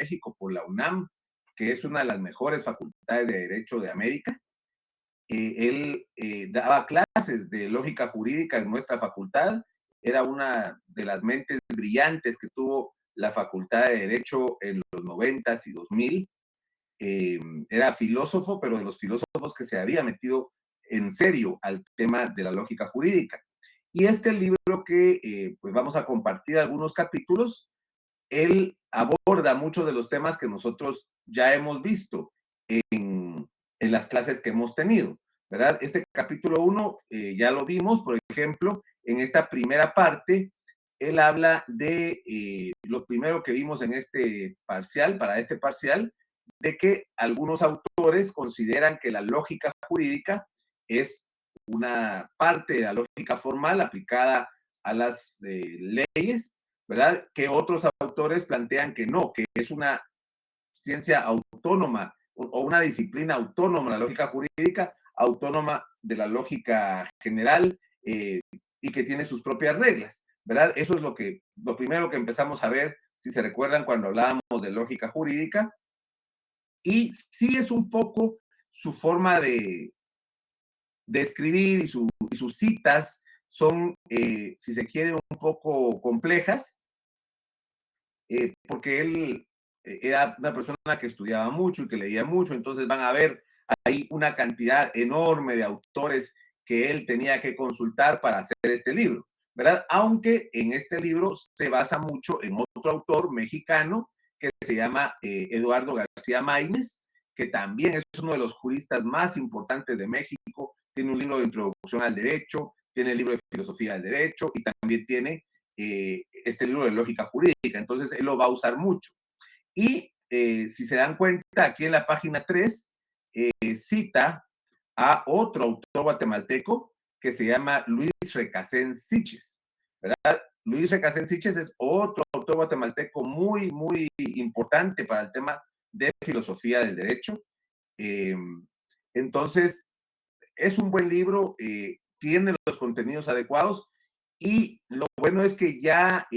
México por la UNAM, que es una de las mejores facultades de Derecho de América. Él daba clases de lógica jurídica en nuestra facultad, era una de las mentes brillantes que tuvo la Facultad de Derecho en los 90s y 2000. Era filósofo, pero de los filósofos que se había metido en serio al tema de la lógica jurídica. Y este libro que pues vamos a compartir algunos capítulos, él aborda muchos de los temas que nosotros ya hemos visto en las clases que hemos tenido, ¿verdad? Este capítulo 1 ya lo vimos, por ejemplo, en esta primera parte, él habla de lo primero que vimos en este parcial, para este parcial, de que algunos autores consideran que la lógica jurídica es una parte de la lógica formal aplicada a las leyes, ¿verdad? Que otros autores plantean que no, que es una ciencia autónoma o una disciplina autónoma, la lógica jurídica, autónoma de la lógica general y que tiene sus propias reglas, ¿verdad? Eso es lo primero que empezamos a ver, si se recuerdan, cuando hablábamos de lógica jurídica. Y sí es un poco su forma de escribir y sus citas son, si se quiere, un poco complejas, porque él era una persona que estudiaba mucho y que leía mucho, entonces van a ver ahí una cantidad enorme de autores que él tenía que consultar para hacer este libro, ¿verdad? Aunque en este libro se basa mucho en otro autor mexicano que se llama Eduardo García Maínez, que también es uno de los juristas más importantes de México, tiene un libro de introducción al derecho, tiene el libro de filosofía del derecho y también tiene este libro de lógica jurídica, entonces él lo va a usar mucho. Y si se dan cuenta, aquí en la página 3 cita a otro autor guatemalteco que se llama Luis Recasén Siches, ¿verdad? Luis Recasén Siches es otro autor guatemalteco muy, muy importante para el tema de filosofía del derecho. Entonces, es un buen libro, tiene los contenidos adecuados y lo bueno es que ya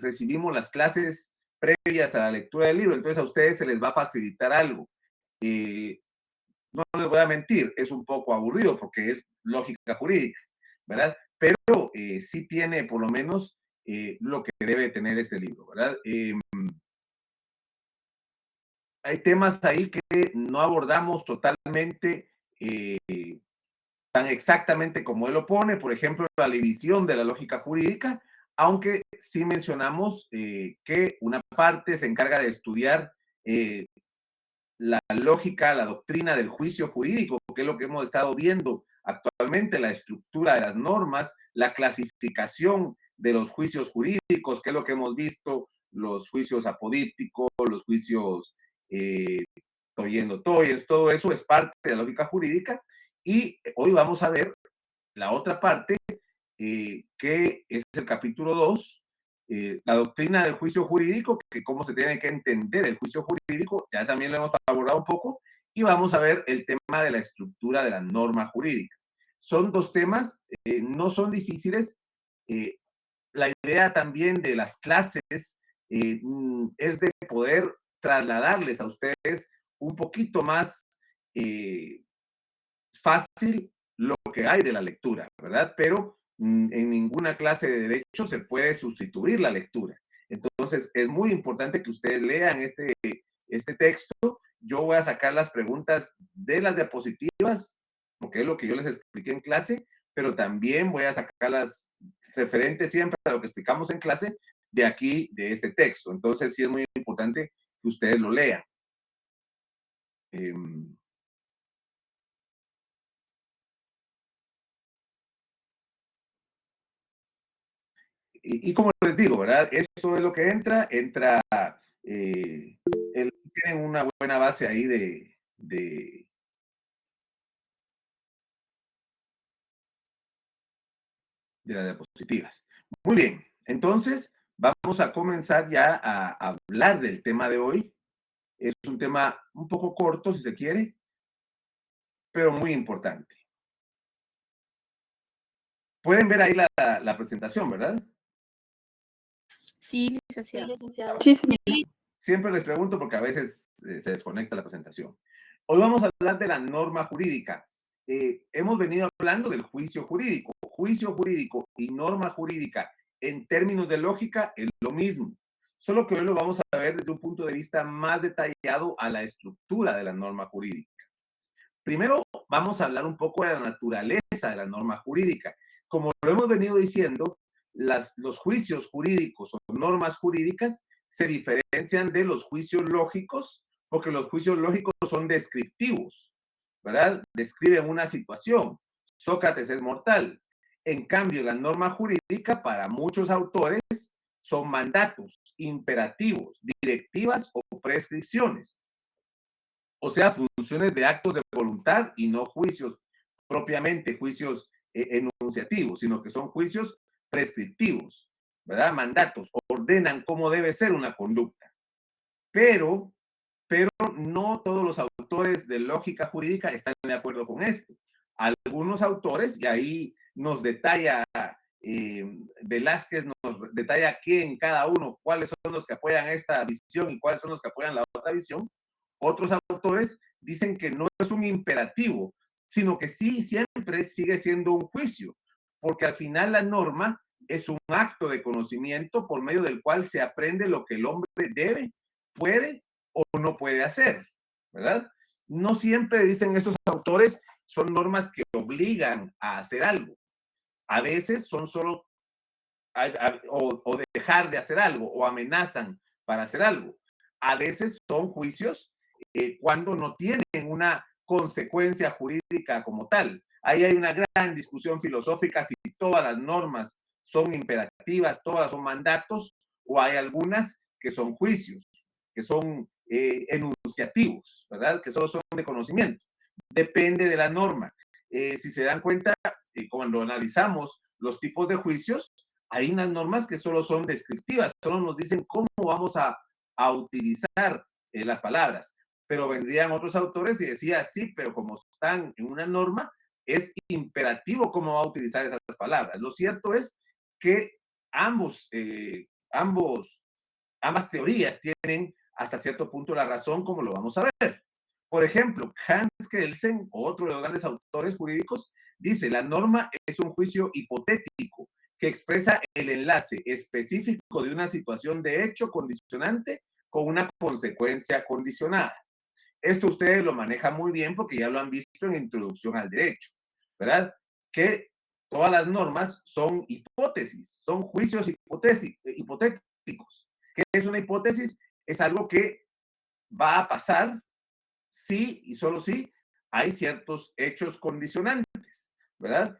recibimos las clases previas a la lectura del libro, entonces a ustedes se les va a facilitar algo. No les voy a mentir, es un poco aburrido porque es lógica jurídica, ¿verdad? Pero sí tiene por lo menos lo que debe tener este libro, ¿verdad? Hay temas ahí que no abordamos totalmente tan exactamente como él lo pone, por ejemplo, la división de la lógica jurídica, aunque sí mencionamos que una parte se encarga de estudiar la lógica, la doctrina del juicio jurídico, que es lo que hemos estado viendo actualmente, la estructura de las normas, la clasificación de los juicios jurídicos, que es lo que hemos visto, los juicios apodípticos, los juicios toyendo toyes, todo eso es parte de la lógica jurídica. Y hoy vamos a ver la otra parte, que es el capítulo 2, la doctrina del juicio jurídico, que cómo se tiene que entender el juicio jurídico, ya también lo hemos abordado un poco, y vamos a ver el tema de la estructura de la norma jurídica. Son dos temas, no son difíciles. La idea también de las clases es de poder trasladarles a ustedes un poquito más fácil lo que hay de la lectura, ¿verdad? Pero en ninguna clase de derecho se puede sustituir la lectura. Entonces, es muy importante que ustedes lean este texto. Yo voy a sacar las preguntas de las diapositivas, porque es lo que yo les expliqué en clase, pero también voy a sacar las referentes siempre a lo que explicamos en clase de aquí, de este texto. Entonces, sí es muy importante que ustedes lo lean. Y como les digo, ¿verdad? Esto es lo que entra, tienen una buena base ahí de las diapositivas. Muy bien, entonces vamos a comenzar ya a hablar del tema de hoy. Es un tema un poco corto, si se quiere, pero muy importante. Pueden ver ahí la presentación, ¿verdad? Sí, licenciado. Sí, señor. Siempre les pregunto porque a veces se desconecta la presentación. Hoy vamos a hablar de la norma jurídica. Hemos venido hablando del juicio jurídico. Juicio jurídico y norma jurídica en términos de lógica es lo mismo, solo que hoy lo vamos a ver desde un punto de vista más detallado a la estructura de la norma jurídica. Primero vamos a hablar un poco de la naturaleza de la norma jurídica. Como lo hemos venido diciendo, los juicios jurídicos o normas jurídicas se diferencian de los juicios lógicos porque los juicios lógicos son descriptivos, ¿verdad? Describen una situación. Sócrates es mortal. En cambio, la norma jurídica para muchos autores son mandatos, imperativos, directivas o prescripciones. O sea, funciones de actos de voluntad y no juicios propiamente, juicios enunciativos, sino que son juicios prescriptivos, ¿verdad? Mandatos, ordenan cómo debe ser una conducta. Pero, pero no todos los autores de lógica jurídica están de acuerdo con esto. Algunos autores, y ahí nos detalla Velázquez, nos detalla quién cada uno, cuáles son los que apoyan esta visión y cuáles son los que apoyan la otra visión. Otros autores dicen que no es un imperativo, sino que sí siempre sigue siendo un juicio, porque al final la norma es un acto de conocimiento por medio del cual se aprende lo que el hombre debe, puede o no puede hacer, ¿verdad? No siempre, dicen estos autores, son normas que obligan a hacer algo. A veces son solo o dejar de hacer algo o amenazan para hacer algo. A veces son juicios cuando no tienen una consecuencia jurídica como tal. Ahí hay una gran discusión filosófica si todas las normas son imperativas, todas son mandatos, o hay algunas que son juicios, que son enunciativos, ¿verdad? Que solo son de conocimiento. Depende de la norma. Si se dan cuenta, cuando analizamos los tipos de juicios, hay unas normas que solo son descriptivas, solo nos dicen cómo vamos a utilizar las palabras. Pero vendrían otros autores y decía, sí, pero como están en una norma, es imperativo cómo va a utilizar esas palabras. Lo cierto es que ambas teorías tienen hasta cierto punto la razón, como lo vamos a ver. Por ejemplo, Hans Kelsen, otro de los grandes autores jurídicos, dice, la norma es un juicio hipotético que expresa el enlace específico de una situación de hecho condicionante con una consecuencia condicionada. Esto ustedes lo manejan muy bien porque ya lo han visto en Introducción al Derecho, ¿verdad? Que todas las normas son hipótesis, son juicios hipotéticos. ¿Qué es una hipótesis? Es algo que va a pasar si y solo si hay ciertos hechos condicionantes, ¿verdad?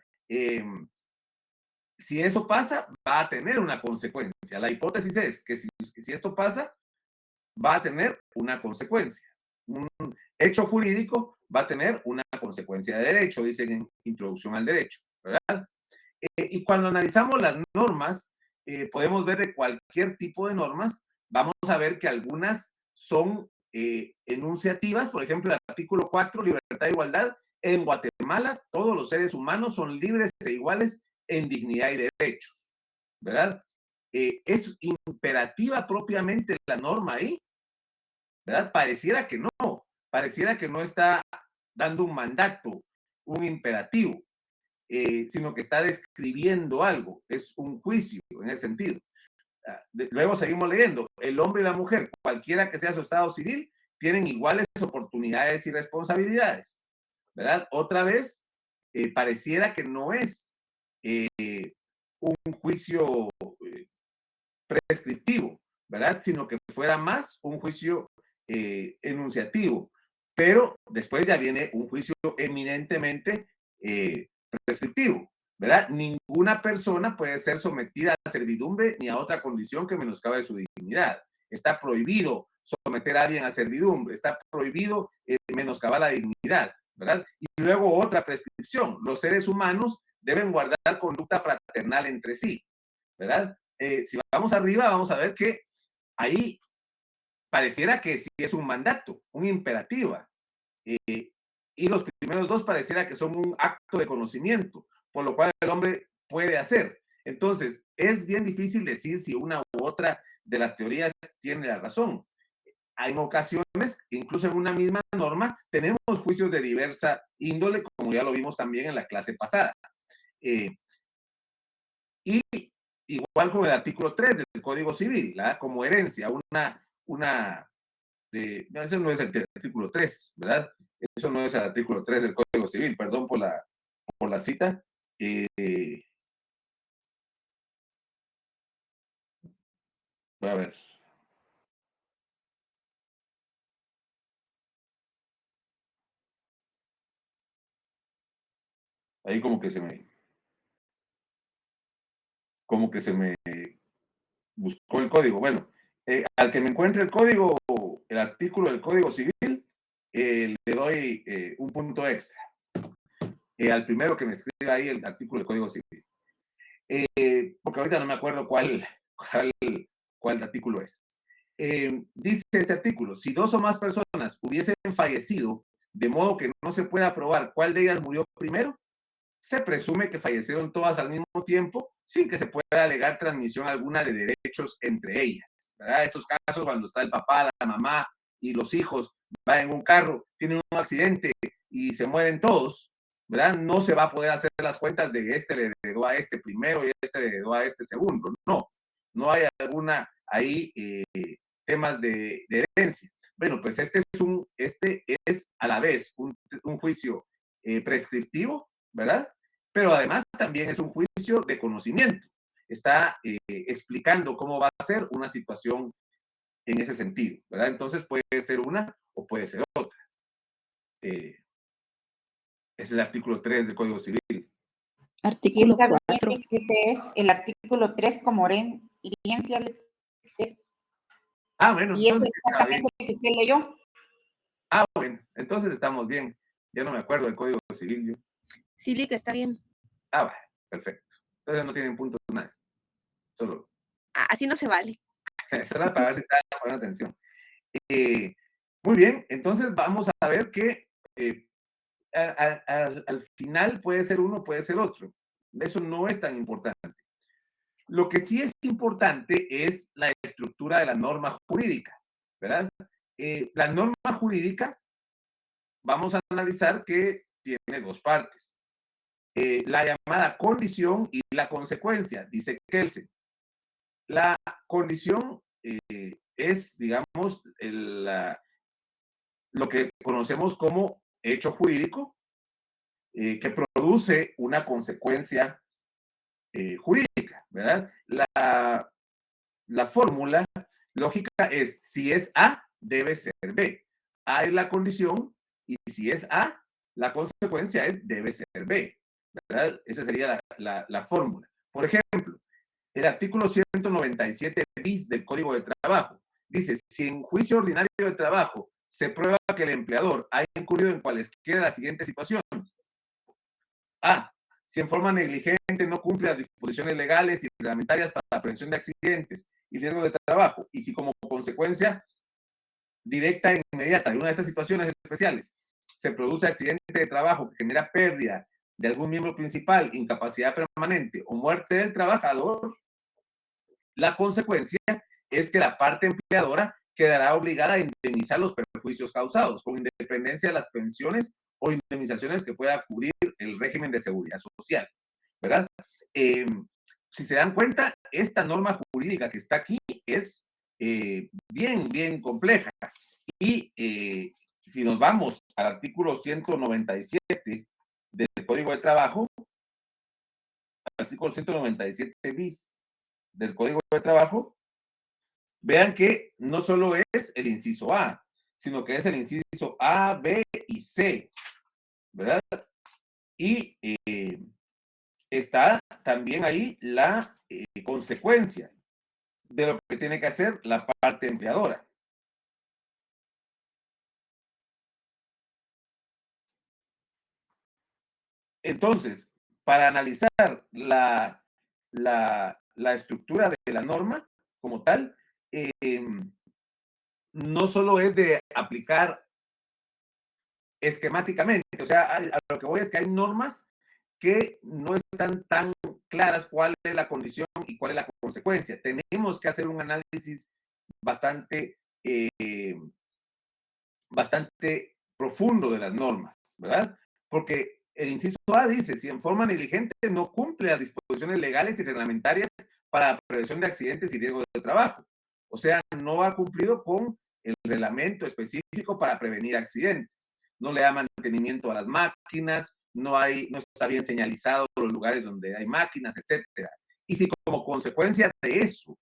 Si eso pasa, va a tener una consecuencia. La hipótesis es que si esto pasa, va a tener una consecuencia. Un hecho jurídico va a tener una consecuencia de derecho, dicen en Introducción al Derecho, ¿verdad? Y cuando analizamos las normas, podemos ver de cualquier tipo de normas, vamos a ver que algunas son enunciativas, por ejemplo, el artículo 4, libertad e igualdad. En Guatemala, todos los seres humanos son libres e iguales en dignidad y derechos, ¿verdad? ¿Es imperativa propiamente la norma ahí? ¿Verdad? Pareciera que no está dando un mandato, un imperativo, sino que está describiendo algo, es un juicio en ese sentido. Luego seguimos leyendo, el hombre y la mujer, cualquiera que sea su estado civil, tienen iguales oportunidades y responsabilidades, ¿verdad? Otra vez, pareciera que no es un juicio prescriptivo, ¿verdad? Sino que fuera más un juicio enunciativo. Pero después ya viene un juicio eminentemente prescriptivo, ¿verdad? Ninguna persona puede ser sometida a servidumbre ni a otra condición que menoscabe su dignidad. Está prohibido someter a alguien a servidumbre, está prohibido menoscabar la dignidad, ¿verdad? Y luego otra prescripción, los seres humanos deben guardar conducta fraternal entre sí, ¿verdad? Si vamos arriba, vamos a ver que ahí pareciera que sí es un mandato, un imperativa. Y los primeros dos pareciera que son un acto de conocimiento, por lo cual el hombre puede hacer. Entonces, es bien difícil decir si una u otra de las teorías tiene la razón. en ocasiones, incluso en una misma norma, tenemos juicios de diversa índole, como ya lo vimos también en la clase pasada. Y igual con el artículo 3 del Código Civil, ¿verdad? Como herencia, no, eso no es el artículo 3, ¿verdad? Eso no es el artículo 3 del Código Civil, perdón por la cita. Voy a ver. Ahí como que se me buscó el código. Bueno, al que me encuentre el código, el artículo del Código Civil, le doy un punto extra. Al primero que me escriba ahí el artículo del Código Civil. Porque ahorita no me acuerdo cuál artículo es. Dice este artículo, si dos o más personas hubiesen fallecido, de modo que no se pueda probar cuál de ellas murió primero, se presume que fallecieron todas al mismo tiempo sin que se pueda alegar transmisión alguna de derechos entre ellas. ¿Verdad? Estos casos, cuando está el papá, la mamá y los hijos, van en un carro, tienen un accidente y se mueren todos, ¿verdad? No se va a poder hacer las cuentas de este le heredó a este primero y este le heredó a este segundo. No hay alguna ahí temas de herencia. Bueno, pues este es a la vez un juicio prescriptivo, ¿verdad? Pero además también es un juicio de conocimiento. Está explicando cómo va a ser una situación en ese sentido, ¿verdad? Entonces puede ser una o puede ser otra. Es el artículo 3 del Código Civil. Artículo 4. Ese es el artículo 3 como herencia. Bueno, y eso es exactamente lo que usted leyó. Bueno, entonces estamos bien. Ya no me acuerdo del Código Civil. Yo. Sí, Lick, está bien. Bueno, perfecto. Entonces no tienen puntos nada. Solo. Así no se vale. Solo para ver si están poniendo atención. Muy bien, entonces vamos a ver que al final puede ser uno, puede ser otro. Eso no es tan importante. Lo que sí es importante es la estructura de la norma jurídica, ¿verdad? La norma jurídica, vamos a analizar que tiene dos partes. La llamada condición y la consecuencia, dice Kelsen. La condición es, digamos, lo que conocemos como hecho jurídico, que produce una consecuencia jurídica, ¿verdad? La fórmula lógica es, si es A, debe ser B. A es la condición y si es A, la consecuencia es debe ser B, ¿verdad? Esa sería la fórmula. Por ejemplo, el artículo 197 bis del Código de Trabajo dice, si en juicio ordinario de trabajo se prueba que el empleador ha incurrido en cualesquiera de las siguientes situaciones. A, si en forma negligente no cumple las disposiciones legales y reglamentarias para la prevención de accidentes y riesgos de trabajo, y si como consecuencia directa e inmediata de una de estas situaciones especiales se produce accidente de trabajo que genera pérdida de algún miembro principal, incapacidad permanente o muerte del trabajador, la consecuencia es que la parte empleadora quedará obligada a indemnizar los perjuicios causados, con independencia de las pensiones o indemnizaciones que pueda cubrir el régimen de seguridad social, ¿verdad? Si se dan cuenta, esta norma jurídica que está aquí es bien compleja. Y si nos vamos al artículo 197 del Código de Trabajo, artículo 197 bis del Código de Trabajo, vean que no solo es el inciso A, sino que es el inciso A, B y C, ¿verdad? Y está también ahí la consecuencia de lo que tiene que hacer la parte empleadora. Entonces, para analizar la estructura de la norma como tal, no solo es de aplicar esquemáticamente, o sea, a lo que voy es que hay normas que no están tan claras cuál es la condición y cuál es la consecuencia. Tenemos que hacer un análisis bastante bastante profundo de las normas, ¿verdad? Porque el inciso A dice, si en forma negligente no cumple las disposiciones legales y reglamentarias para la prevención de accidentes y riesgos de trabajo. O sea, no ha cumplido con el reglamento específico para prevenir accidentes. No le da mantenimiento a las máquinas, no está bien señalizado los lugares donde hay máquinas, etcétera. Y si como consecuencia de eso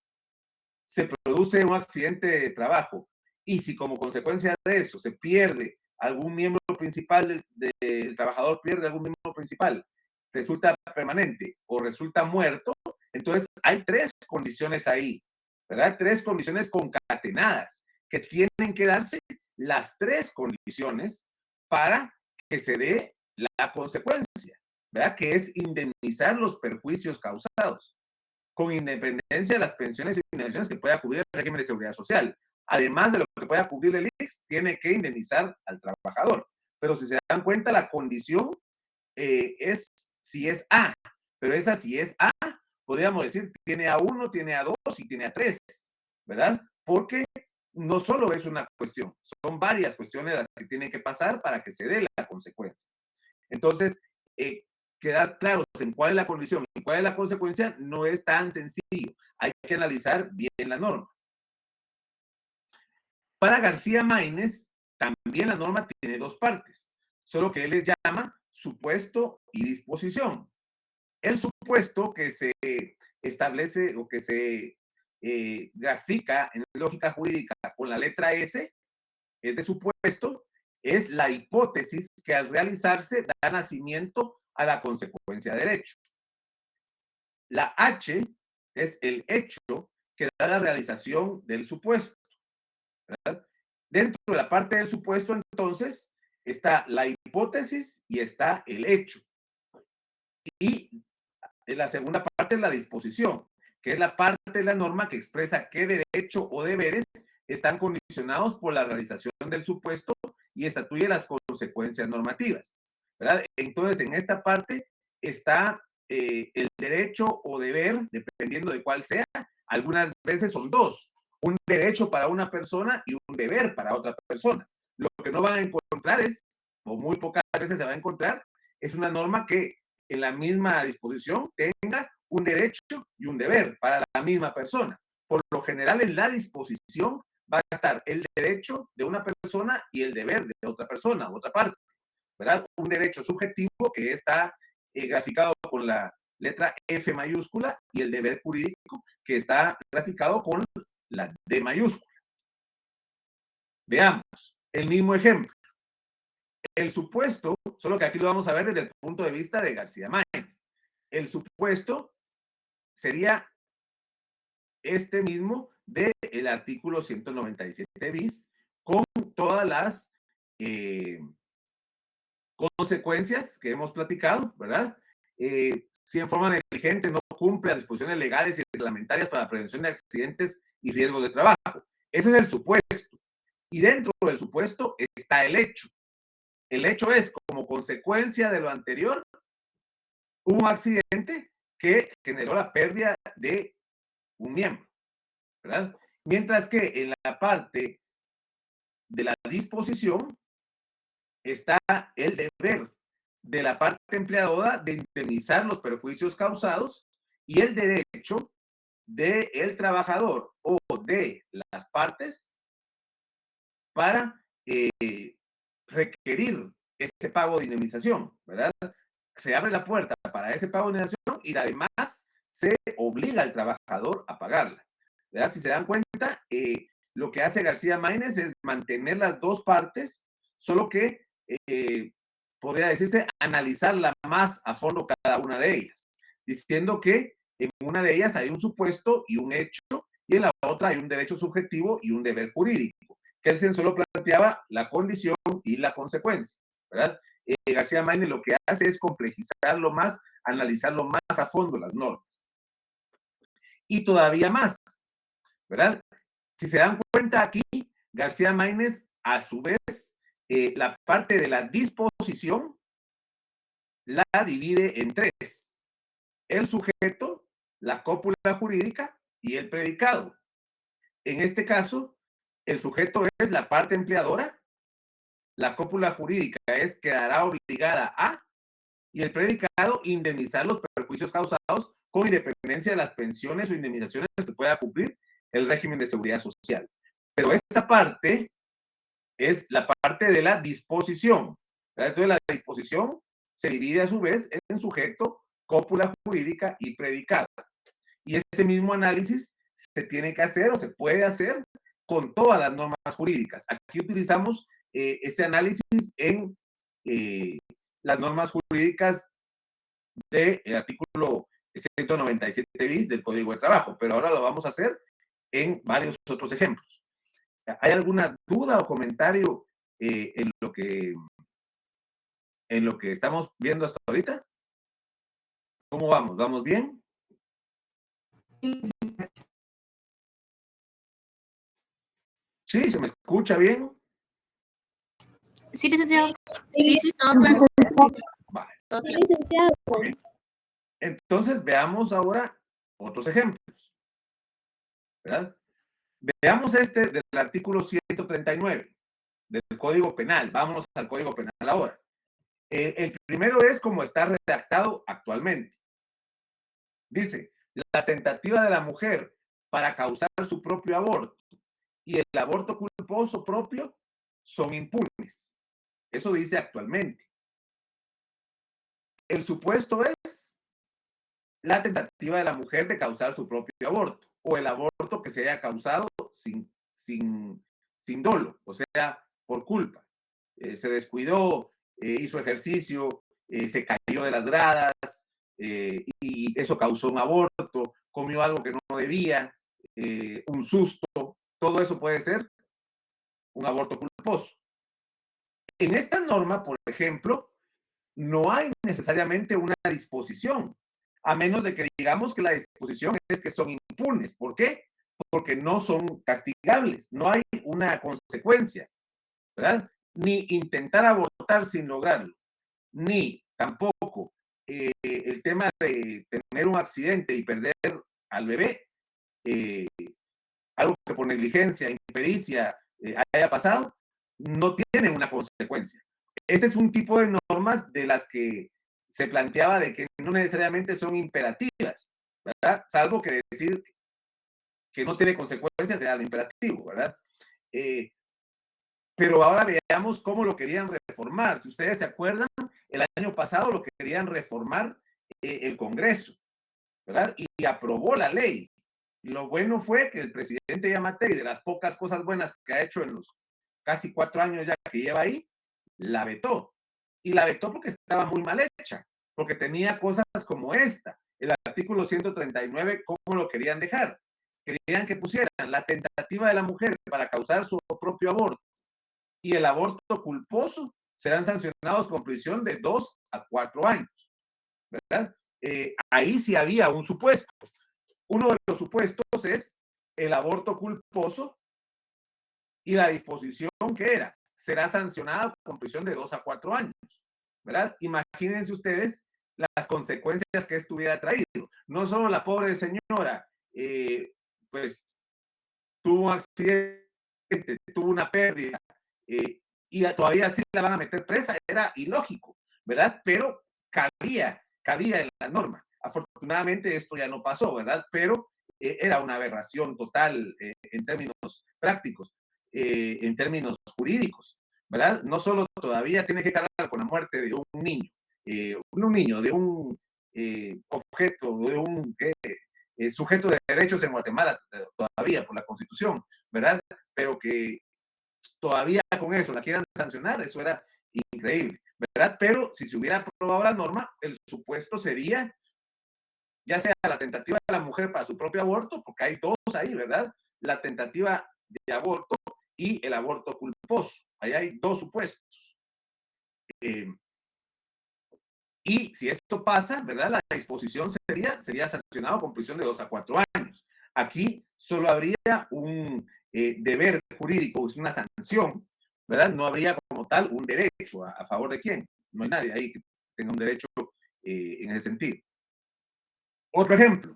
se produce un accidente de trabajo y si como consecuencia de eso se pierde algún miembro principal del trabajador, pierde algún miembro principal, resulta permanente o resulta muerto, entonces hay tres condiciones ahí, ¿verdad? Tres condiciones concatenadas que tienen que darse las tres condiciones para que se dé la consecuencia, ¿verdad? Que es indemnizar los perjuicios causados, con independencia de las pensiones y indemnizaciones que pueda cubrir el régimen de seguridad social. Además de lo que pueda cubrir el IX, tiene que indemnizar al trabajador. Pero si se dan cuenta, la condición es si es A, pero esa si es A, podríamos decir, tiene A1, tiene A2 y tiene A3, ¿verdad? Porque no solo es una cuestión, son varias cuestiones las que tienen que pasar para que se dé la consecuencia. Entonces, quedar claros en cuál es la condición y cuál es la consecuencia no es tan sencillo. Hay que analizar bien la norma. Para García Maínez, también la norma tiene dos partes, solo que él les llama supuesto y disposición. El supuesto que se establece o que se grafica en lógica jurídica con la letra S, es de supuesto, es la hipótesis que al realizarse da nacimiento a la consecuencia de derecho. La H es el hecho que da la realización del supuesto, ¿verdad? Dentro de la parte del supuesto, entonces, está la hipótesis y está el hecho. Y la segunda parte es la disposición, que es la parte de la norma que expresa qué derecho o deberes están condicionados por la realización del supuesto y estatuye las consecuencias normativas, ¿verdad? Entonces, en esta parte está el derecho o deber, dependiendo de cuál sea. Algunas veces son dos, un derecho para una persona y un deber para otra persona. Lo que no van a encontrar es, o muy pocas veces se va a encontrar, es una norma que en la misma disposición tenga un derecho y un deber para la misma persona. Por lo general, en la disposición va a estar el derecho de una persona y el deber de otra persona, otra parte, ¿verdad? Un derecho subjetivo que está graficado con la letra F mayúscula y el deber jurídico que está graficado con la D mayúscula. Veamos el mismo ejemplo. El supuesto, solo que aquí lo vamos a ver desde el punto de vista de García Maínez. El supuesto sería este mismo del artículo 197 bis con todas las consecuencias que hemos platicado, ¿verdad? Si en forma negligente no cumple las disposiciones legales y reglamentarias para la prevención de accidentes y riesgos de trabajo. Ese es el supuesto. Y dentro del supuesto está el hecho. El hecho es, como consecuencia de lo anterior, hubo un accidente que generó la pérdida de un miembro, ¿verdad? Mientras que en la parte de la disposición está el deber de la parte empleadora de indemnizar los perjuicios causados y el derecho del trabajador o de las partes para requerir ese pago de indemnización, ¿verdad? Se abre la puerta para ese pago de indemnización y además se obliga al trabajador a pagarla, ¿verdad? Si se dan cuenta, lo que hace García Maínez es mantener las dos partes, solo que podría decirse analizarla más a fondo cada una de ellas, diciendo que en una de ellas hay un supuesto y un hecho, y en la otra hay un derecho subjetivo y un deber jurídico. Kelsen solo planteaba la condición y la consecuencia, ¿verdad? García Maínez lo que hace es complejizarlo más, analizarlo más a fondo las normas. Y todavía más, ¿verdad? Si se dan cuenta aquí, García Maínez, a su vez, la parte de la disposición la divide en tres: el sujeto, la cópula jurídica y el predicado. En este caso, el sujeto es la parte empleadora, la cópula jurídica quedará obligada a, y el predicado indemnizar los perjuicios causados con independencia de las pensiones o indemnizaciones que pueda cumplir el régimen de seguridad social. Pero esta parte es la parte de la disposición. Entonces la disposición se divide a su vez en sujeto, cópula jurídica y predicado. Y ese mismo análisis se tiene que hacer o se puede hacer con todas las normas jurídicas. Aquí utilizamos ese análisis en las normas jurídicas del artículo 197 bis del Código de Trabajo, pero ahora lo vamos a hacer en varios otros ejemplos. ¿Hay alguna duda o comentario en lo que estamos viendo hasta ahorita? ¿Cómo vamos? ¿Vamos bien? ¿Sí? ¿Se me escucha bien? Sí, licenciado. Sí, todo claro. Vale. Todo claro. Okay. Entonces, veamos ahora otros ejemplos, ¿verdad? Veamos este del artículo 139 del Código Penal. Vámonos al Código Penal ahora. El primero es como está redactado actualmente. Dice, la tentativa de la mujer para causar su propio aborto y el aborto culposo propio son impunes. Eso dice actualmente. El supuesto es la tentativa de la mujer de causar su propio aborto o el aborto que se haya causado sin dolo, o sea, por culpa. Se descuidó, hizo ejercicio, se cayó de las gradas y eso causó un aborto, comió algo que no debía, un susto, todo eso puede ser un aborto culposo. En esta norma, por ejemplo, no hay necesariamente una disposición, a menos de que digamos que la disposición es que son impunes. ¿Por qué? Porque no son castigables, no hay una consecuencia, ¿verdad? Ni intentar abortar sin lograrlo, ni tampoco el tema de tener un accidente y perder al bebé, algo que por negligencia, impericia haya pasado, no tiene una consecuencia. Este es un tipo de normas de las que se planteaba de que no necesariamente son imperativas, ¿verdad? Salvo que decir que no tiene consecuencias sea lo imperativo, ¿verdad? Pero ahora veamos cómo lo querían reformar. Si ustedes se acuerdan, el año pasado lo querían reformar el Congreso, ¿verdad? Y aprobó la ley. Lo bueno fue que el presidente Yamatei, de las pocas cosas buenas que ha hecho en los casi 4 años ya que lleva ahí, la vetó. Y la vetó porque estaba muy mal hecha, porque tenía cosas como esta. El artículo 139, ¿cómo lo querían dejar? Querían que pusieran la tentativa de la mujer para causar su propio aborto y el aborto culposo serán sancionados con prisión de 2 a 4 años, ¿verdad? Ahí sí había un supuesto. Uno de los supuestos es el aborto culposo y la disposición que era, será sancionada con prisión de 2 a 4 años, ¿verdad? Imagínense ustedes las consecuencias que esto hubiera traído. No solo la pobre señora, pues, tuvo un accidente, tuvo una pérdida, y todavía sí la van a meter presa, era ilógico, ¿verdad? Pero cabía en la norma. Afortunadamente esto ya no pasó, ¿verdad? Pero era una aberración total en términos prácticos, en términos jurídicos, ¿verdad? No solo todavía tiene que cargar con la muerte de un niño, de un objeto, de un sujeto de derechos en Guatemala todavía por la Constitución, ¿verdad? Pero que todavía con eso la quieran sancionar, eso era increíble, ¿verdad? Pero si se hubiera aprobado la norma, el supuesto sería ya sea la tentativa de la mujer para su propio aborto, porque hay dos ahí, ¿verdad? La tentativa de aborto y el aborto culposo. Ahí hay dos supuestos. Y si esto pasa, ¿verdad? La disposición sería sancionado con prisión de 2 a 4 años. Aquí solo habría un deber jurídico, es una sanción, ¿verdad? No habría como tal un derecho a favor de quién. No hay nadie ahí que tenga un derecho en ese sentido. Otro ejemplo,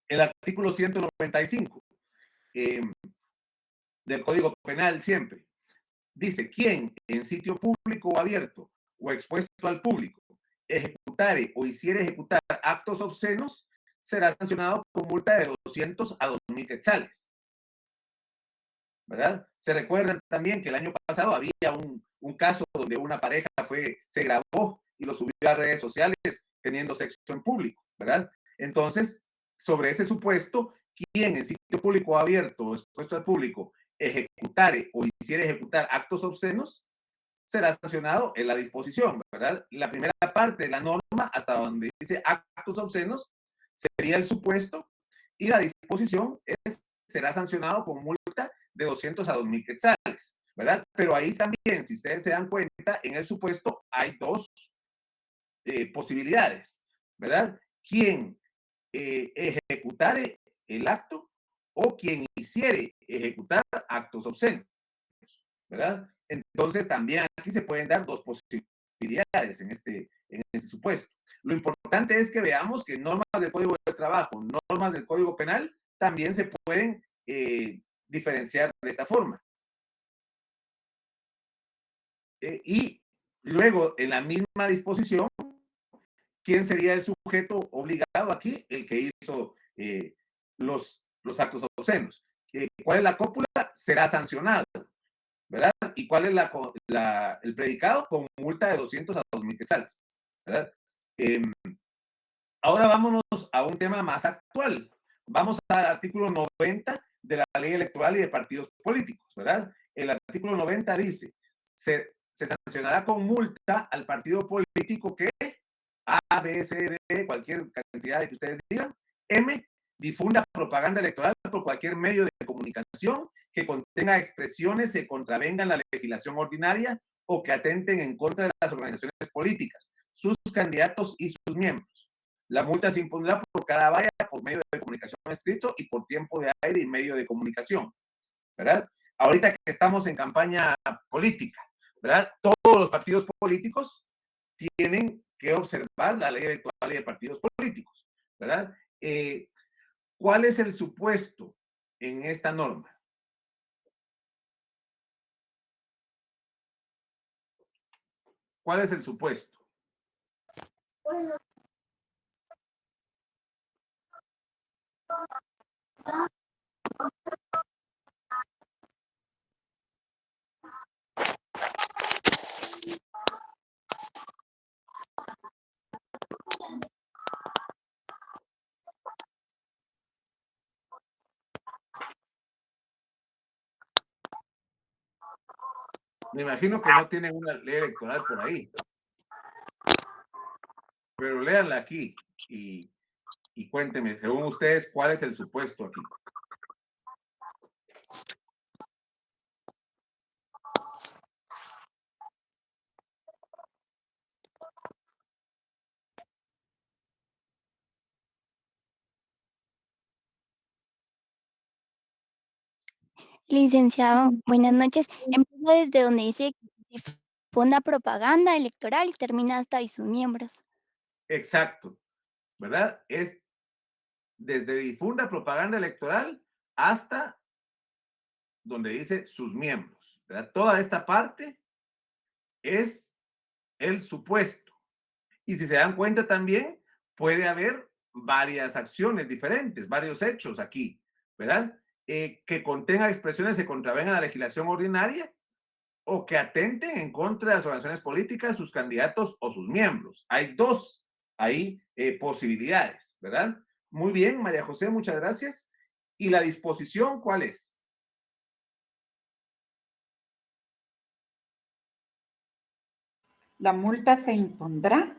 el artículo 195. del Código Penal siempre. Dice, quien en sitio público o abierto o expuesto al público ejecutare o hiciere ejecutar actos obscenos será sancionado con multa de 200 a 2,000 quetzales. ¿Verdad? Se recuerdan también que el año pasado había un caso donde una pareja se grabó y lo subió a redes sociales teniendo sexo en público, ¿verdad? Entonces, sobre ese supuesto, quien en sitio público o abierto o expuesto al público ejecutare o hiciera ejecutar actos obscenos será sancionado en la disposición, ¿verdad? La primera parte de la norma, hasta donde dice actos obscenos, sería el supuesto, y la disposición será sancionado con multa de 200 a 2,000 quetzales, ¿verdad? Pero ahí también, si ustedes se dan cuenta, en el supuesto hay dos posibilidades, ¿verdad? Quien ejecutare el acto o quien hiciere ejecutar actos obscenos, ¿verdad? Entonces también aquí se pueden dar dos posibilidades en este supuesto. Lo importante es que veamos que normas del Código del Trabajo, normas del Código Penal, también se pueden diferenciar de esta forma. Y luego, en la misma disposición, ¿quién sería el sujeto obligado aquí? El que hizo los actos obscenos. ¿Cuál es la cópula? Será sancionado, ¿verdad? ¿Y cuál es el predicado? Con multa de 200 a 2,000 quetzales, ¿verdad? Ahora vámonos a un tema más actual. Vamos al artículo 90 de la Ley Electoral y de Partidos Políticos, ¿verdad? El artículo 90 dice, se sancionará con multa al partido político que A, B, C, D, cualquier cantidad de que ustedes digan, M, difunda propaganda electoral por cualquier medio de comunicación que contenga expresiones que contravengan la legislación ordinaria o que atenten en contra de las organizaciones políticas, sus candidatos y sus miembros. La multa se impondrá por cada valla por medio de comunicación escrito y por tiempo de aire y medio de comunicación, ¿verdad? Ahorita que estamos en campaña política, ¿verdad? Todos los partidos políticos tienen que observar la ley electoral y de partidos políticos, ¿verdad? ¿Cuál es el supuesto en esta norma? ¿Cuál es el supuesto? Me imagino que no tienen una ley electoral por ahí, pero léanla aquí y cuéntenme, según ustedes, ¿cuál es el supuesto aquí? Licenciado, buenas noches. Empiezo desde donde dice que difunda propaganda electoral y termina hasta y sus miembros. Exacto, ¿verdad? Es desde difunda propaganda electoral hasta donde dice sus miembros, ¿verdad? Toda esta parte es el supuesto. Y si se dan cuenta también, puede haber varias acciones diferentes, varios hechos aquí, ¿verdad? Que contengan expresiones que contravengan la legislación ordinaria o que atenten en contra de las organizaciones políticas, sus candidatos o sus miembros. Hay dos ahí posibilidades, ¿verdad? Muy bien, María José, muchas gracias. ¿Y la disposición cuál es? La multa se impondrá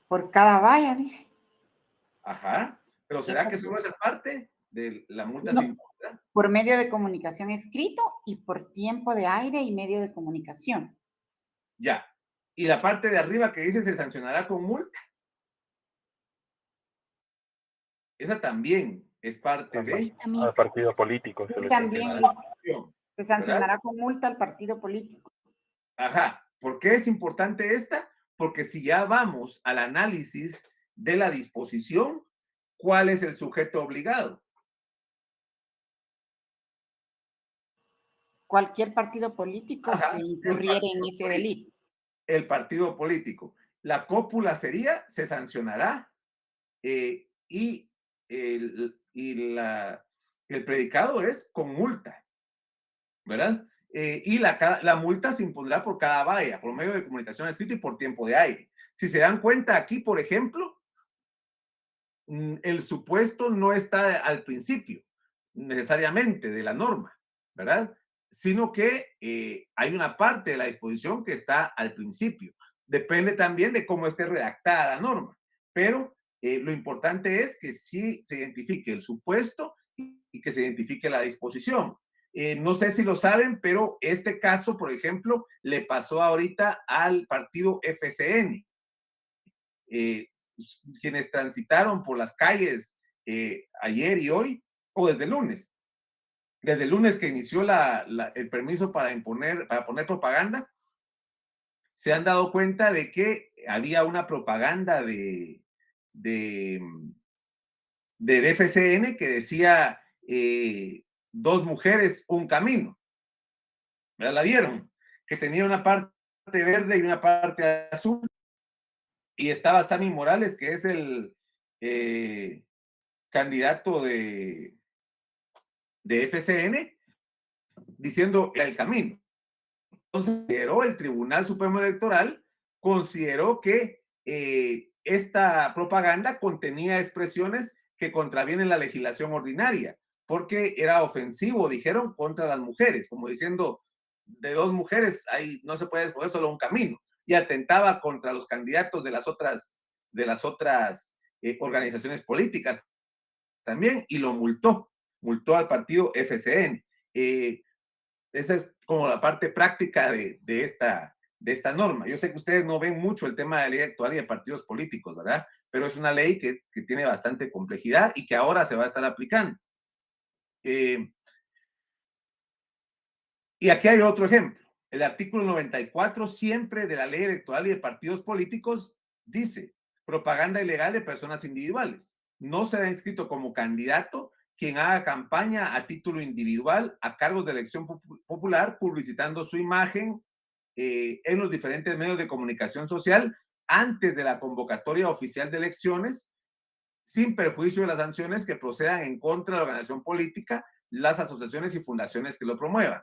por cada valla, dice. Ajá. Pero ¿será que solo esa parte de la multa No, se impondrá? por medio de comunicación escrito y por tiempo de aire y medio de comunicación. Ya. Y la parte de arriba que dice se sancionará con multa. Esa también es parte de al partido político. Y también la disposición, se sancionará con multa al partido político. Ajá. ¿Por qué es importante esta? Porque si ya vamos al análisis de la disposición, ¿cuál es el sujeto obligado? cualquier partido político Ajá, que el incurriera en partido ese político. delito. El partido político. La cópula se sancionará y el predicado es con multa, ¿verdad? Y la multa se impondrá por cada valla, por medio de comunicación escrita y por tiempo de aire. Si se dan cuenta aquí, por ejemplo, el supuesto no está al principio necesariamente de la norma, ¿verdad? Sino que hay una parte de la disposición que está al principio. Depende también de cómo esté redactada la norma, pero lo importante es que sí se identifique el supuesto y que se identifique la disposición. No sé si lo saben, pero este caso, por ejemplo, le pasó ahorita al partido FCN. Quienes transitaron por las calles ayer y hoy, o desde el lunes que inició el permiso para poner propaganda, se han dado cuenta de que había una propaganda del FCN que decía 2 mujeres, un camino. ¿La vieron? Que tenía una parte verde y una parte azul. Y estaba Sammy Morales, que es el candidato de FCN, diciendo el camino. Entonces, el Tribunal Supremo Electoral consideró que esta propaganda contenía expresiones que contravienen la legislación ordinaria, porque era ofensivo, dijeron, contra las mujeres, como diciendo, de 2 mujeres ahí no se puede escoger solo un camino, y atentaba contra los candidatos de las otras organizaciones políticas también, y lo multó al partido FCN. Esa es como la parte práctica de esta norma. Yo sé que ustedes no ven mucho el tema de la ley electoral y de partidos políticos, ¿verdad? Pero es una ley que tiene bastante complejidad y que ahora se va a estar aplicando. Y aquí hay otro ejemplo. El artículo 94 siempre de la ley electoral y de partidos políticos dice: propaganda ilegal de personas individuales. No será inscrito como candidato quien haga campaña a título individual a cargos de elección popular publicitando su imagen en los diferentes medios de comunicación social antes de la convocatoria oficial de elecciones, sin perjuicio de las sanciones que procedan en contra de la organización política, las asociaciones y fundaciones que lo promuevan.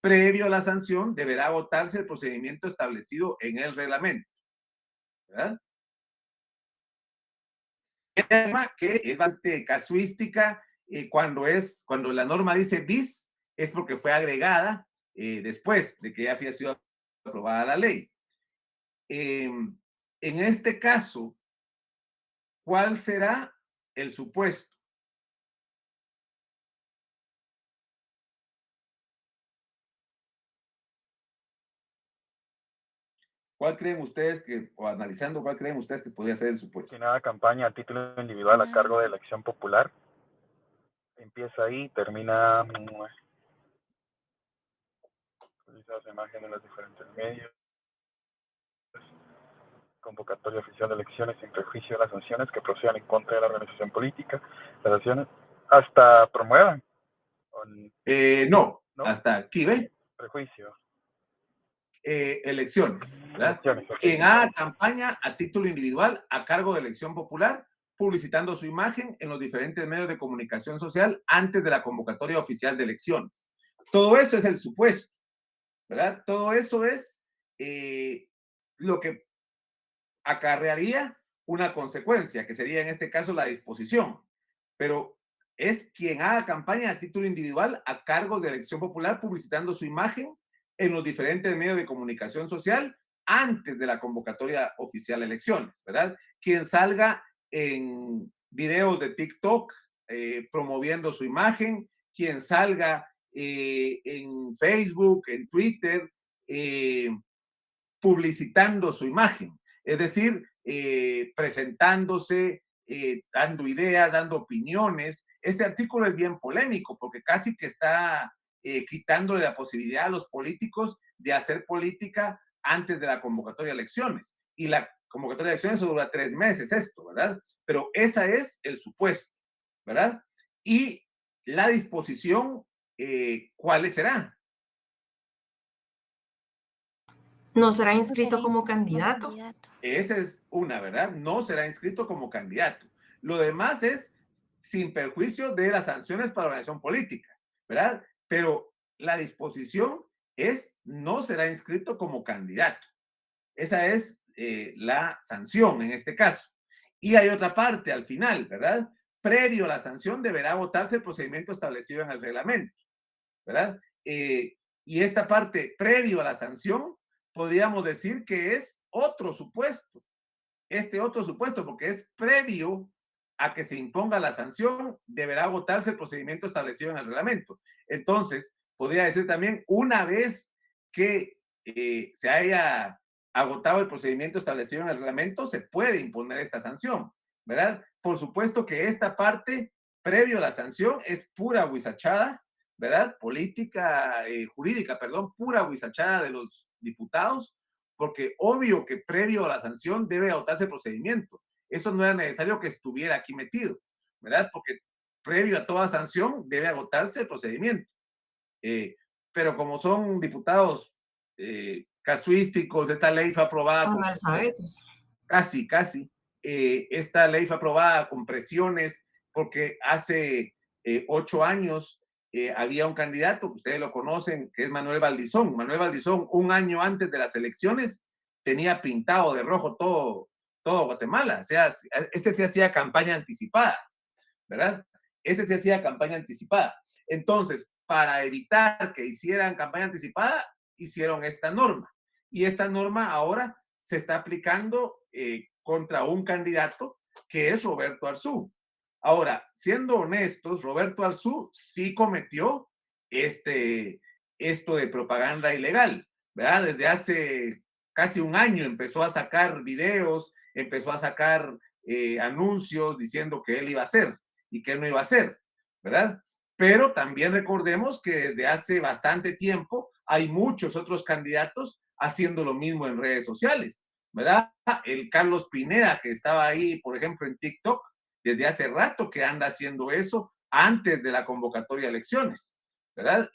Previo a la sanción, deberá agotarse el procedimiento establecido en el reglamento, ¿verdad? El tema que es bastante casuística, cuando la norma dice bis, es porque fue agregada después de que ya había sido aprobada la ley. En este caso, ¿cuál será el supuesto? ¿Cuál creen ustedes o analizando, cuál creen ustedes que podría ser el supuesto? Que nada campaña a título individual a cargo de elección popular. Empieza ahí, termina las imágenes en los diferentes medios. Convocatoria oficial de elecciones sin prejuicio de las sanciones que procedan en contra de la organización política. Las acciones hasta promuevan. No, ¿no? Hasta aquí, ¿ven? Prejuicio. Elecciones, ¿verdad? Elecciones, okay. Quien haga campaña a título individual a cargo de elección popular, publicitando su imagen en los diferentes medios de comunicación social antes de la convocatoria oficial de elecciones. Todo eso es el supuesto, ¿verdad? Todo eso es lo que acarrearía una consecuencia, que sería en este caso la disposición. Pero es quien haga campaña a título individual a cargo de elección popular, publicitando su imagen en los diferentes medios de comunicación social antes de la convocatoria oficial de elecciones, ¿verdad? Quien salga en videos de TikTok promoviendo su imagen, quien salga en Facebook, en Twitter, publicitando su imagen, es decir, presentándose, dando ideas, dando opiniones. Este artículo es bien polémico porque casi que está quitándole la posibilidad a los políticos de hacer política antes de la convocatoria de elecciones. Y la convocatoria de elecciones dura 3 meses esto, ¿verdad? Pero esa es el supuesto, ¿verdad? Y la disposición, ¿cuál será? No será No inscrito será como inscrito candidato. candidato. Esa es una, ¿verdad? No será inscrito como candidato. Lo demás es sin perjuicio de las sanciones para organización política, ¿verdad? Pero la disposición es no será inscrito como candidato. Esa es la sanción en este caso. Y hay otra parte al final, ¿verdad? Previo a la sanción deberá votarse el procedimiento establecido en el reglamento, ¿verdad? Y esta parte previo a la sanción, podríamos decir que es otro supuesto. Este otro supuesto, porque es previo a que se imponga la sanción, deberá votarse el procedimiento establecido en el reglamento. Entonces, podría decir también, una vez que se haya agotado el procedimiento establecido en el reglamento, se puede imponer esta sanción, ¿verdad? Por supuesto que esta parte, previo a la sanción, es pura huizachada, ¿verdad? Política, jurídica, perdón, pura huizachada de los diputados, porque obvio que previo a la sanción debe agotarse el procedimiento. Eso no era necesario que estuviera aquí metido, ¿verdad? Porque previo a toda sanción debe agotarse el procedimiento. Pero como son diputados casuísticos, esta ley fue aprobada con Analfabetos. casi. Esta ley fue aprobada con presiones porque hace 8 años había un candidato, ustedes lo conocen, que es Manuel Valdizón. Manuel Valdizón, un año antes de las elecciones, tenía pintado de rojo todo Guatemala. O sea, este se hacía campaña anticipada, ¿verdad? Este se hacía campaña anticipada. Entonces, para evitar que hicieran campaña anticipada, hicieron esta norma. Y esta norma ahora se está aplicando contra un candidato que es Roberto Arzú. Ahora, siendo honestos, Roberto Arzú sí cometió esto de propaganda ilegal, ¿verdad? Desde hace casi un año empezó a sacar videos, empezó a sacar anuncios diciendo que él iba a hacer y que él no iba a hacer, ¿verdad? Pero también recordemos que desde hace bastante tiempo hay muchos otros candidatos haciendo lo mismo en redes sociales, ¿verdad? El Carlos Pineda, que estaba ahí, por ejemplo, en TikTok, desde hace rato que anda haciendo eso antes de la convocatoria de elecciones, ¿verdad?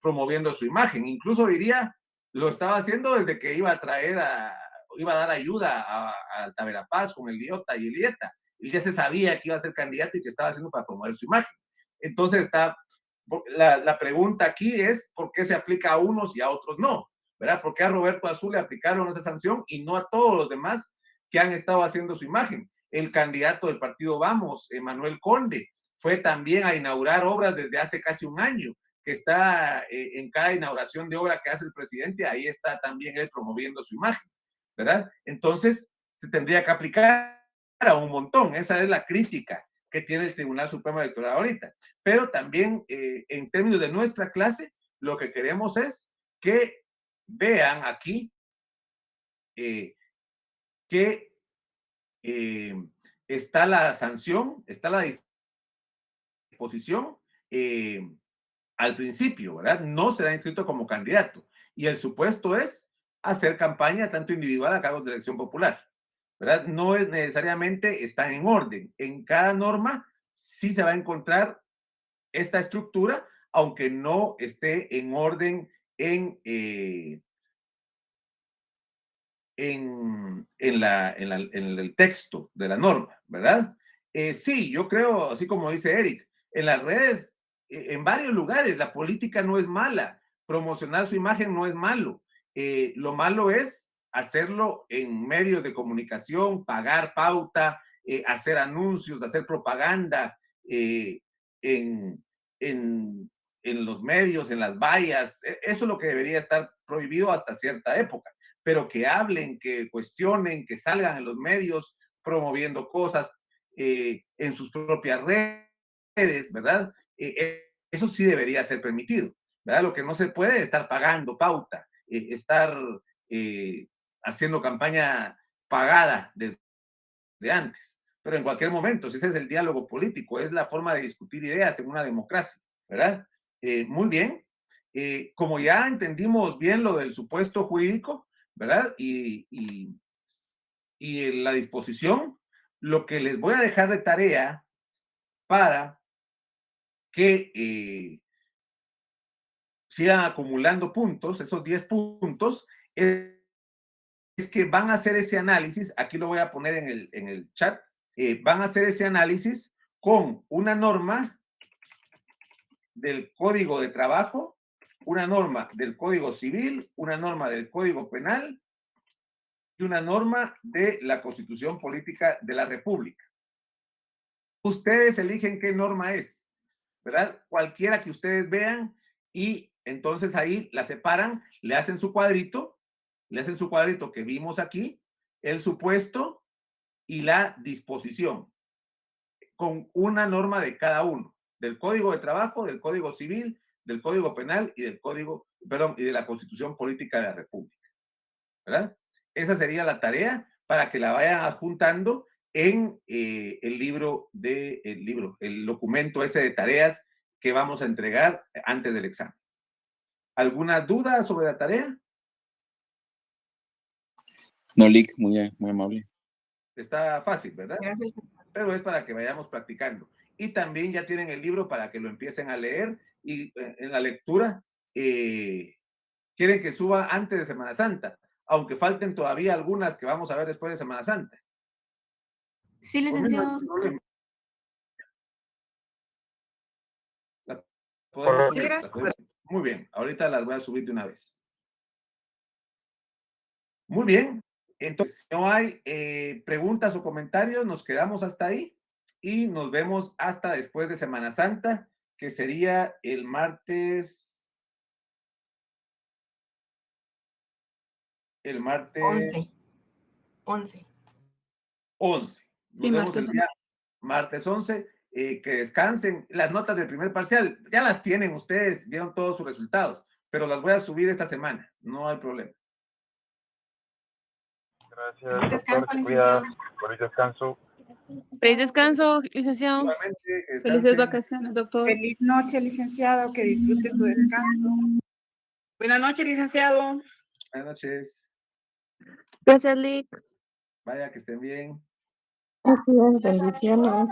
Promoviendo su imagen. Incluso diría, lo estaba haciendo desde que iba a dar ayuda a Tavera Paz con el IOTA y el IETA. Él ya se sabía que iba a ser candidato y que estaba haciendo para promover su imagen. Entonces la pregunta aquí es, ¿por qué se aplica a unos y a otros no? ¿Verdad? ¿Por qué a Roberto Arzú le aplicaron esa sanción y no a todos los demás que han estado haciendo su imagen? El candidato del partido Vamos, Manuel Conde, fue también a inaugurar obras desde hace casi un año, que está en cada inauguración de obra que hace el presidente, ahí está también él promoviendo su imagen, ¿verdad? Entonces, se tendría que aplicar a un montón. Esa es la crítica que tiene el Tribunal Supremo Electoral ahorita. Pero también, en términos de nuestra clase, lo que queremos es que vean aquí que está la sanción, está la disposición al principio, ¿verdad? No será inscrito como candidato. Y el supuesto es hacer campaña tanto individual a cargos de elección popular, ¿verdad? No es necesariamente, están en orden. En cada norma sí se va a encontrar esta estructura, aunque no esté en orden en el texto de la norma, ¿verdad? Sí, yo creo, así como dice Eric, en las redes, en varios lugares, la política no es mala, promocionar su imagen no es malo. Lo malo es hacerlo en medios de comunicación, pagar pauta, hacer anuncios, hacer propaganda en, en, en los medios, en las vallas. Eso es lo que debería estar prohibido hasta cierta época, pero que hablen, que cuestionen, que salgan en los medios promoviendo cosas en sus propias redes, ¿verdad? Eso sí debería ser permitido, ¿verdad? Lo que no se puede es estar pagando pauta, estar haciendo campaña pagada desde antes. Pero en cualquier momento, si ese es el diálogo político, es la forma de discutir ideas en una democracia, ¿verdad? Muy bien. Como ya entendimos bien lo del supuesto jurídico, ¿verdad? Y la disposición, lo que les voy a dejar de tarea para que sigan acumulando puntos, esos 10 puntos, es es que van a hacer ese análisis, aquí lo voy a poner en el chat, van a hacer ese análisis con una norma del Código de Trabajo, una norma del Código Civil, una norma del Código Penal y una norma de la Constitución Política de la República. Ustedes eligen qué norma es, ¿verdad? Cualquiera que ustedes vean y entonces ahí la separan, le hacen su cuadrito que vimos aquí, el supuesto y la disposición, con una norma de cada uno, del Código de Trabajo, del Código Civil, del Código Penal y y de la Constitución Política de la República, ¿verdad? Esa sería la tarea para que la vayan adjuntando en el documento ese de tareas que vamos a entregar antes del examen. ¿Alguna duda sobre la tarea? No, Lick, muy bien, muy amable. Está fácil, ¿verdad? Gracias. Pero es para que vayamos practicando. Y también ya tienen el libro para que lo empiecen a leer y en la lectura quieren que suba antes de Semana Santa, aunque falten todavía algunas que vamos a ver después de Semana Santa. Sí, licenciado. Podemos Sí, subir, gracias. muy bien, ahorita las voy a subir de una vez. Muy bien, entonces si no hay preguntas o comentarios, nos quedamos hasta ahí y nos vemos hasta después de Semana Santa, que sería el martes 11. 11. Nos Sí, vemos el día martes 11. Que descansen. Las notas del primer parcial ya las tienen ustedes, vieron todos sus resultados, pero las voy a subir esta semana, no hay problema. Gracias, Descanso, doctor. Se cuida. Feliz descanso. Feliz descanso, licenciado. Igualmente, que Felices descansen. vacaciones, doctor. Feliz noche, licenciado, que disfrute su descanso. Buenas noches, licenciado. Buenas noches. Gracias, Lick. Vaya, que estén bien. Así es, bendiciones.